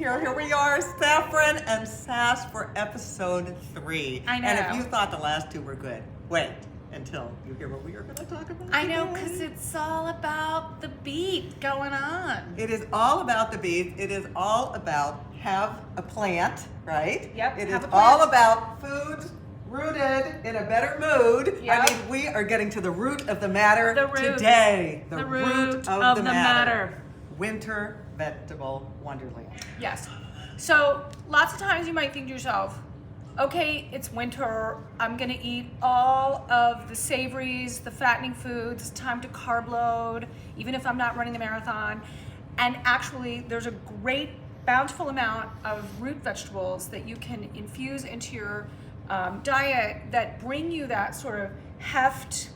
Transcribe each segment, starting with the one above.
here. Here we are, Saffron and Sass for episode 3. I know. And if you thought the last 2 were good, wait until you hear what we are going to talk about. I know, today. because it's all about the beet going on. It is all about the beet. It is all about have a plant, right? Yep, It have is a plant. all about foods rooted in a better mood. Yep. I mean, we are getting to the root of the matter The root. today. The root of the matter. Winter vegetable wonderland. Yes. So lots of times you might think to yourself, okay, it's winter. I'm going to eat all of the savories, the fattening foods. It's time to carb load, even if I'm not running the marathon. And actually, there's a great bountiful amount of root vegetables that you can infuse into your diet that bring you that sort of heft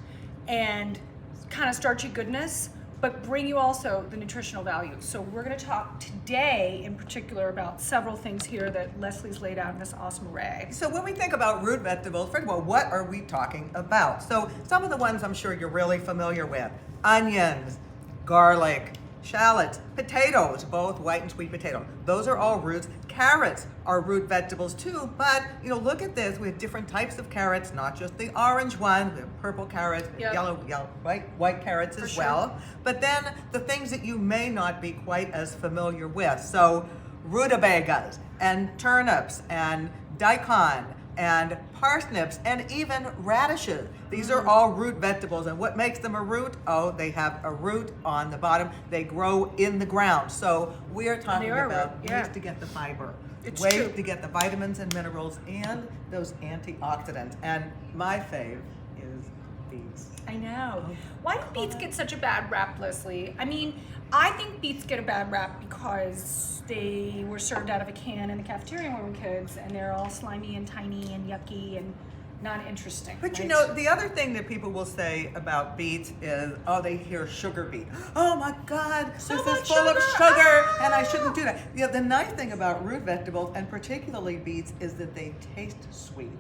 and kind of starchy goodness, but bring you also the nutritional value. So we're going to talk today in particular about several things here that Leslie's laid out in this awesome array. So when we think about root vegetables, first of all, what are we talking about? So some of the ones I'm sure you're really familiar with: onions, garlic, shallots, potatoes, both white and sweet potato. Those are all roots. Carrots are root vegetables too, but look at this. We have different types of carrots, not just the orange ones. We have purple carrots, Yep. yellow, white carrots as sure. well. But then the things that you may not be quite as familiar with. So rutabagas and turnips and daikon and parsnips and even radishes. These are all root vegetables, and what makes them a root? Oh, they have a root on the bottom. They grow in the ground. So we are talking about ways to get the fiber, It's ways true. to get the vitamins and minerals and those antioxidants. And my fave is beets. I know. Why do beets get such a bad rap, Leslie? I mean, I think beets get a bad rap because they were served out of a can in the cafeteria when we were kids, and they're all slimy and tiny and yucky and not interesting. But right? the other thing that people will say about beets is, oh, they hear sugar beet. Oh my God, So this much is full of sugar. sugar, and I shouldn't do that. The nice thing about root vegetables, and particularly beets, is that they taste sweet.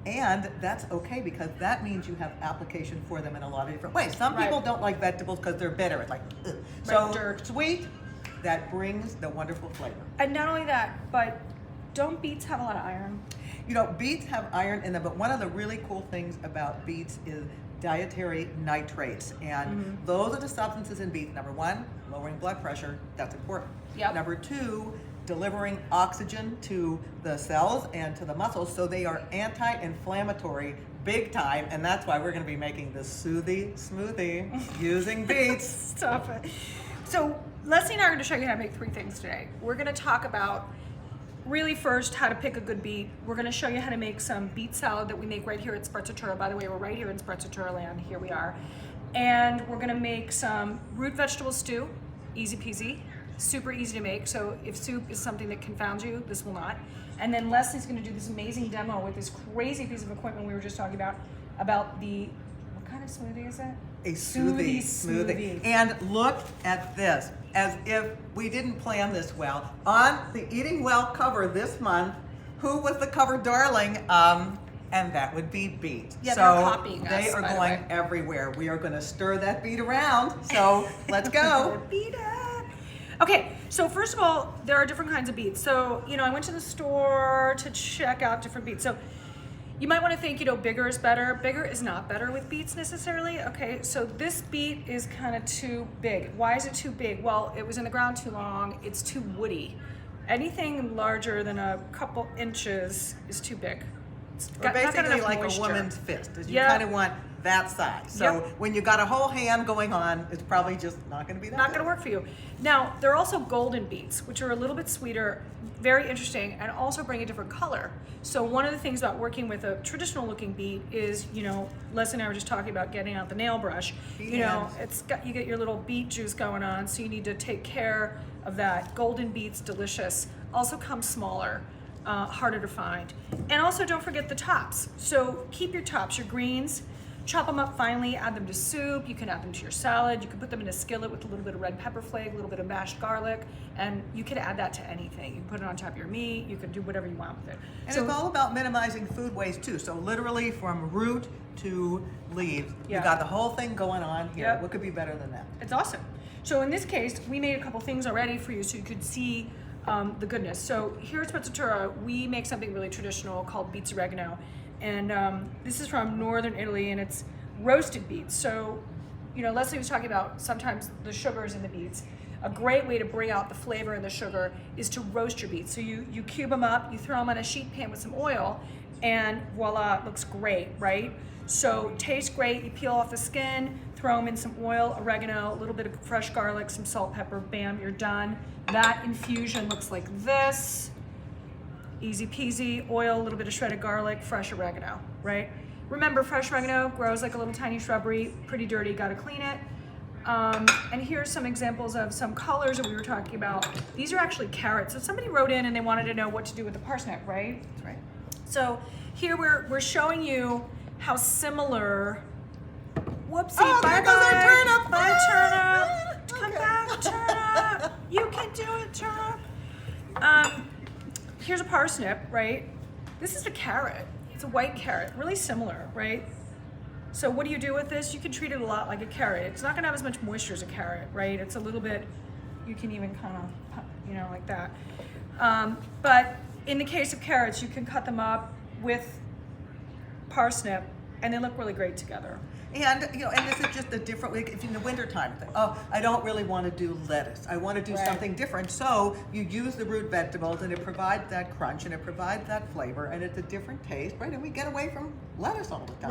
And that's okay, because that means you have application for them in a lot of different ways. Some Right. people don't like vegetables because they're bitter. It's like, ugh. So sweet, that brings the wonderful flavor. And not only that, but don't beets have a lot of iron? Beets have iron in them, but one of the really cool things about beets is dietary nitrates. And those are the substances in beets. Number 1, lowering blood pressure. That's important. Yep. Number 2, delivering oxygen to the cells and to the muscles, so they are anti-inflammatory big time, and that's why we're going to be making this soothy smoothie using beets. Stop it. So Leslie and I are going to show you how to make 3 things today. We're going to talk about really first how to pick a good beet. We're going to show you how to make some beet salad that we make right here at Sprezzatura. By the way, we're right here in Sprezzatura'land. Here we are. And we're going to make some root vegetable stew. Easy peasy. Super easy to make. So if soup is something that confounds you, this will not. And then Leslie's going to do this amazing demo with this crazy piece of equipment we were just talking about the, what kind of smoothie is it? A soothy smoothie. And look at this, as if we didn't plan this well. On the Eating Well cover this month, who was the cover darling? And that would be beet. Yeah, so they're copying they us, are by the going way. everywhere. We are going to stir that beet around. So let's go. Beet it. Okay, so first of all, there are different kinds of beets. So, I went to the store to check out different beets. So you might want to think, bigger is better. Bigger is not better with beets necessarily. Okay, so this beet is kind of too big. Why is it too big? Well, it was in the ground too long. It's too woody. Anything larger than a couple inches is too big. It's Or not got basically enough like moisture. a woman's fist. You Yeah. kind of want that size. So Yep. when you got a whole hand going on, it's probably just not going to be that Not good. going to work for you. Now, there are also golden beets, which are a little bit sweeter, very interesting, and also bring a different color. So one of the things about working with a traditional looking beet is, Leslie and I were just talking about getting out the nail brush. Yeah. You get your little beet juice going on, so you need to take care of that. Golden beets, delicious. Also comes smaller. Harder to find. And also don't forget the tops. So keep your tops, your greens, chop them up finely, add them to soup. You can add them to your salad. You can put them in a skillet with a little bit of red pepper flake, a little bit of mashed garlic, and you can add that to anything. You can put it on top of your meat. You can do whatever you want with it. And it's all about minimizing food waste too. So literally from root to leaves, you got the whole thing going on here. Yep. What could be better than that? It's awesome. So in this case, we made a couple things already for you so you could see the goodness. So here at Sprezzatura, we make something really traditional called Beets Oregano. And this is from northern Italy, and it's roasted beets. So, Leslie was talking about sometimes the sugars in the beets. A great way to bring out the flavor and the sugar is to roast your beets. So you cube them up, you throw them on a sheet pan with some oil, and voila, it looks great, right? So tastes great, you peel off the skin, throw them in some oil, oregano, a little bit of fresh garlic, some salt, pepper, bam, you're done. That infusion looks like this. Easy peasy, oil, a little bit of shredded garlic, fresh oregano, right? Remember, fresh oregano grows like a little tiny shrubbery, pretty dirty, gotta clean it. And here's some examples of some colors that we were talking about. These are actually carrots. So somebody wrote in and they wanted to know what to do with the parsnip, right? That's right. So here we're showing you how similar. Whoopsie, Oh, there goes our turnip. Bye, turnip. Come Okay. back, turnip. You can do it, turnip. Here's a parsnip, right? This is a carrot. It's a white carrot, really similar, right? So what do you do with this? You can treat it a lot like a carrot. It's not gonna have as much moisture as a carrot, right? It's a little bit, you can even kind of, like that. But in the case of carrots, you can cut them up with parsnip and they look really great together. And and this is just a different, if in the wintertime thing, I don't really want to do lettuce. I want to do Right. something different. So you use the root vegetables and it provides that crunch and it provides that flavor and it's a different taste, right? And we get away from lettuce all the time.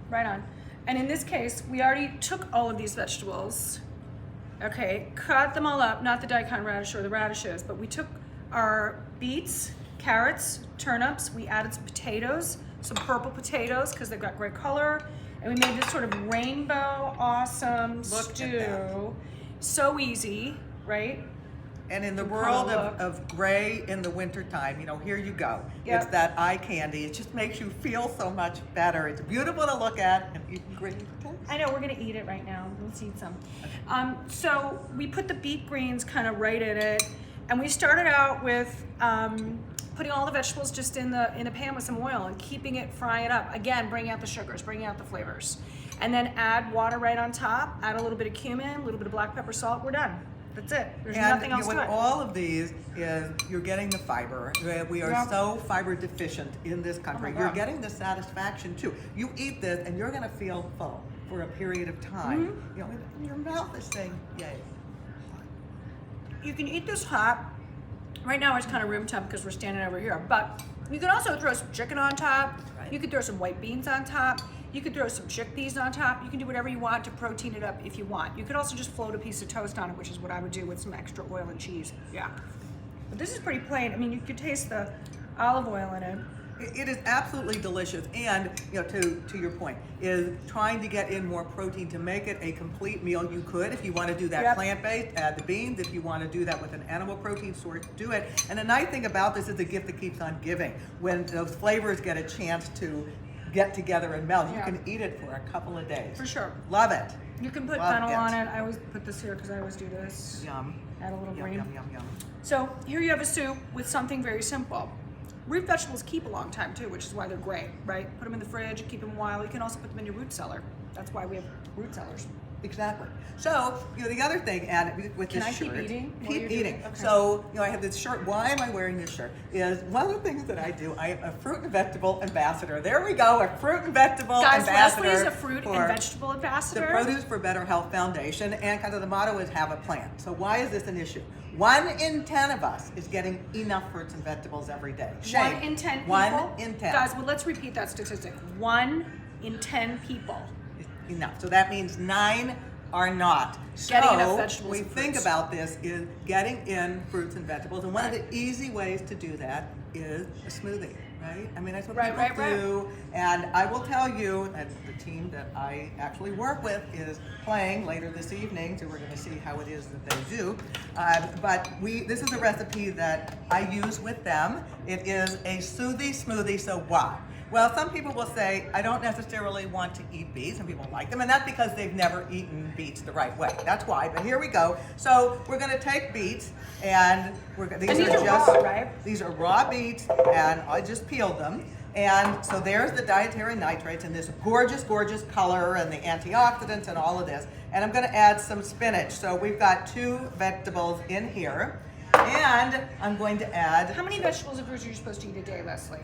Right on. And in this case, we already took all of these vegetables, okay, cut them all up, not the daikon radish or the radishes, but we took our beets, carrots, turnips, we added some potatoes, some purple potatoes because they've got great color, and we made this sort of rainbow awesome Look at stew. that. So easy, right? And in the Good world color. of gray in the wintertime, here you go. Yep. It's that eye candy. It just makes you feel so much better. It's beautiful to look at and you can great to taste. I know, we're gonna eat it right now. Let's eat some. So we put the beet greens kind of right in it, and we started out with putting all the vegetables just in the pan with some oil and keeping it, frying it up. Again, bringing out the sugars, bringing out the flavors. And then add water right on top, add a little bit of cumin, a little bit of black pepper, salt, we're done. That's it. There's nothing else with to it. all of these is you're getting the fiber. We are Yep. so fiber deficient in this country. Oh my You're God. getting the satisfaction too. You eat this and you're gonna feel full for a period of time. Mm-hmm. And your mouth is saying, yay. You can eat this hot. Right now it's kind of room temp because we're standing over here, but you can also throw some chicken on top. Right. You could throw some white beans on top. You could throw some chickpeas on top. You can do whatever you want to protein it up if you want. You could also just float a piece of toast on it, which is what I would do with some extra oil and cheese. Yeah. But this is pretty plain. I mean, you could taste the olive oil in it. It is absolutely delicious, and to your point, is trying to get in more protein to make it a complete meal. You could, if you want to do that Yep. plant-based, add the beans. If you want to do that with an animal protein source, do it. And the nice thing about this is the gift that keeps on giving. When those flavors get a chance to get together and melt, Yeah. you can eat it for a couple of days. For sure. Love it. You can put Love fennel it. on it. I always put this here because I always do this. Yum. Add a little Yum, green. yum, yum, yum. So here you have a soup with something very simple. Root vegetables keep a long time too, which is why they're great, right? Put them in the fridge, keep them a while. You can also put them in your root cellar. That's why we have root cellars. Exactly. So, the other thing, and with Can this I keep shirt, eating while keep you're doing eating. it? Okay. So, I have this shirt. Why am I wearing this shirt? Is one of the things that I do. I am a fruit and vegetable ambassador. There we go, a fruit and vegetable Guys, ambassador. Leslie is a fruit for and vegetable the ambassador. Produce for Better Health Foundation, and kind of the motto is have a plan. So, why is this an issue? 1 in 10 of us is getting enough fruits and vegetables every day. Shame. 1 in 10 people. 1 in 10. Guys, well, let's repeat that statistic. 1 in 10 people. Enough. So that means 9 are not. Getting so enough vegetables we and think fruits. about this is getting in fruits and vegetables, and one of the easy ways to do that is a smoothie, right? I mean, that's what Right, people right, do. And I will tell you that the team that I actually work with is playing later this evening, so we're going to see how it is that they do. But this is a recipe that I use with them. It is a soothy smoothie. So why? Well, some people will say, I don't necessarily want to eat beets. Some people like them, and that's because they've never eaten beets the right way. That's why, but here we go. So we're gonna take beets, and these are raw, right? These are raw beets, and I just peeled them. And so there's the dietary nitrates and this gorgeous, gorgeous color and the antioxidants and all of this. And I'm gonna add some spinach. So we've got 2 vegetables in here. And I'm going to add How many vegetables and fruits are you supposed to eat a day, Leslie?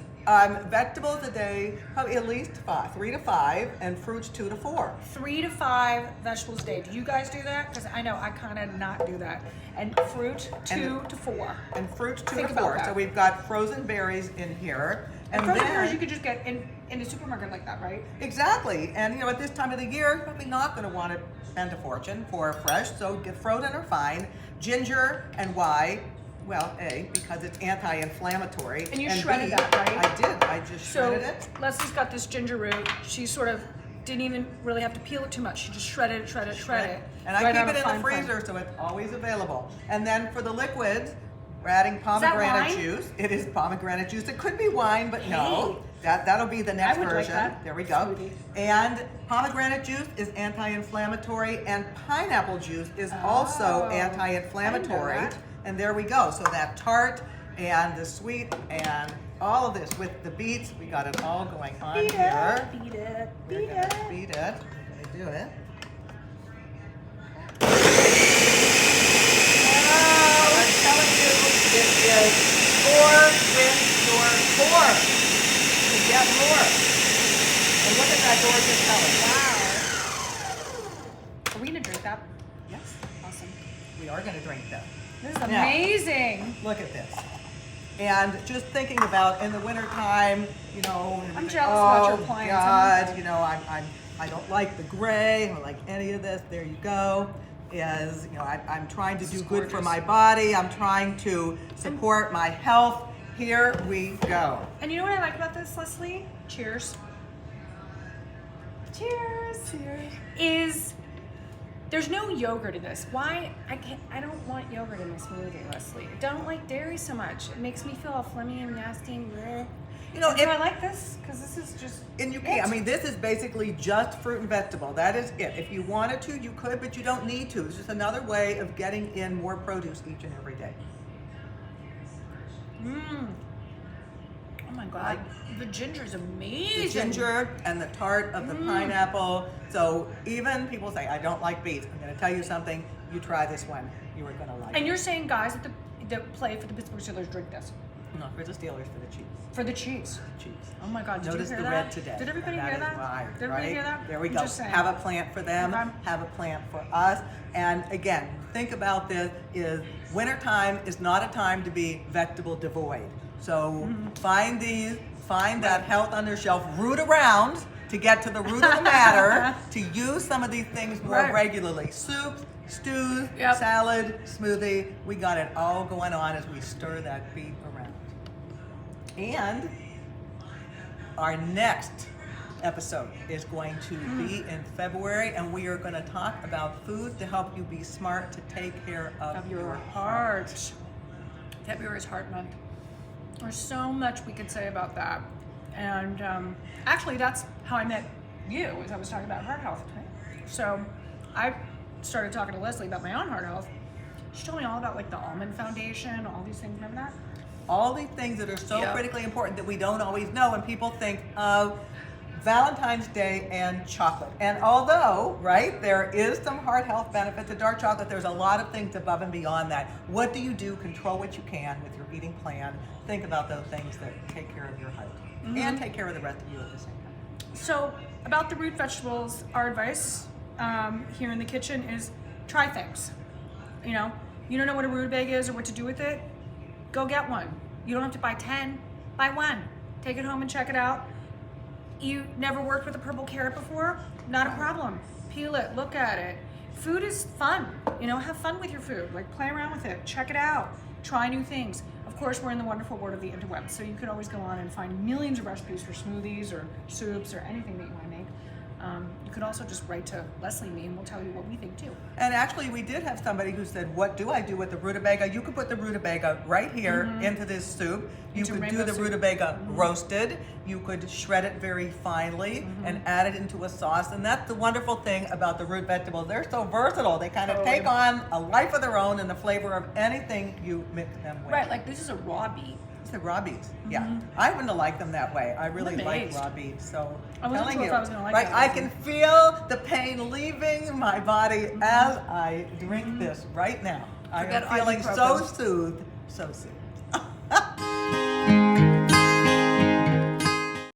vegetables a day, probably at least 3 to 5, and fruits 2 to 4. 3 to 5 vegetables a day. Do you guys do that? Because I know I kind of not do that. And fruit 2 to 4. And fruits 2 Think to about 4. that. So we've got frozen berries in here. And frozen berries you could just get in the supermarket like that, right? Exactly. And you know, at this time of the year, you're probably not going to want to spend a fortune for fresh. So get frozen or fine. Ginger, and why? Well, A, because it's anti-inflammatory. And you B, shredded that, right? I did. I just shredded it. Leslie's got this ginger root. She sort of didn't even really have to peel it too much. She just shredded it. And I right keep on it a in fine the point. freezer, so it's always available. And then for the liquids, we're adding that pomegranate wine? juice. It is pomegranate juice. It could be wine, but no. That'll be the next I would like version. that. There we go. Smoothie. And pomegranate juice is anti-inflammatory, and pineapple juice is also Oh, anti-inflammatory. I didn't know that. And there we go. So that tart and the sweet and all of this with the beets, we got it all going on Beat here. it, beat it, We're beat gonna it. beat it. We're gonna do it. Oh, I'm telling you, it is pour with your pour to get more. And look at that gorgeous color. Wow. Are we gonna drink that? Yes, Awesome. we are gonna drink that. This is Now, amazing. look at this. And just thinking about in the wintertime, you know, I'm jealous about your oh plants. God, you know, I don't like the gray, I don't like any of this. There you go. Is, you know, I'm trying to do good for gorgeous. my body. I'm trying to support my health. Here we go. And you know what I like about this, Leslie? Cheers. Cheers. Cheers. Is there's no yogurt in this. Why? I don't want yogurt in my smoothie, Leslie. I don't like dairy so much. It makes me feel all phlegmy and nasty and bleh. You know, And so if- I like this because this is just. And you can't, I mean, this is basically just fruit and vegetable. That is it. If you wanted to, you could, but you don't need to. It's just another way of getting in more produce each and every day. Mmm. Oh my God. The ginger is amazing. The ginger and the tart of the pineapple. So even people say, I don't like beets. I'm going to tell you something. You try this one. You are going to like And it. you're saying guys that play for the Pittsburgh Steelers drink this No, for the Steelers, for the Chiefs. for the cheese. Chiefs. Oh my God! Did Notice you the hear red that? today. Did everybody and hear is that? why, Did everybody right? hear that? There we I'm go. just saying. Have a plant for them. Okay. Have a plant for us. And again, think about this: is wintertime is not a time to be vegetable devoid. So find these, find that health on their shelf, root around to get to the root of the matter. To use some of these things more Right. regularly: soups, stews, Yep. salad, smoothie. We got it all going on as we stir that beet around. And our next episode is going to be in February, and we are going to talk about food to help you be smart to take care of Your heart. February is Heart Month. There's so much we could say about that. And actually, that's how I met you, as I was talking about heart health. So I started talking to Leslie about my own heart health. She told me all about like the Almond Foundation, all these things. Remember that? All these things that are so Yeah. critically important that we don't always know, and people think of Valentine's Day and chocolate. And although, right, there is some heart health benefit to dark chocolate, there's a lot of things above and beyond that. What do you do? Control what you can with your eating plan. Think about those things that take care of your heart and take care of the rest of you at the same time. So about the root vegetables, our advice here in the kitchen is try things. You know, you don't know what a rutabaga is or what to do with it? Go get one. You don't have to buy 10, buy one. Take it home and check it out. You never worked with a purple carrot before? Not a problem. Peel it, look at it. Food is fun. You know, have fun with your food. Like play around with it, check it out, try new things. Of course, we're in the wonderful world of the interweb, so you could always go on and find millions of recipes for smoothies or soups or anything that you want to make. You could also just write to Leslie and me, and we'll tell you what we think too. And actually, we did have somebody who said, what do I do with the rutabaga? You could put the rutabaga right here into this soup. You Into could do rainbow the soup. rutabaga roasted. You could shred it very finely and add it into a sauce. And that's the wonderful thing about the root vegetables. They're so versatile. They kind of Totally. take on a life of their own and the flavor of anything you mix them with. Right, like this is a raw beet. It's the raw beets. Yeah, I wouldn't have liked them that way. I really like amazed. raw beets. So I wasn't telling sure you, if I was gonna like right? that. I can feel the pain leaving my body as I drink this right now. I Forget am feeling so ibuprofen. soothed, so soothed.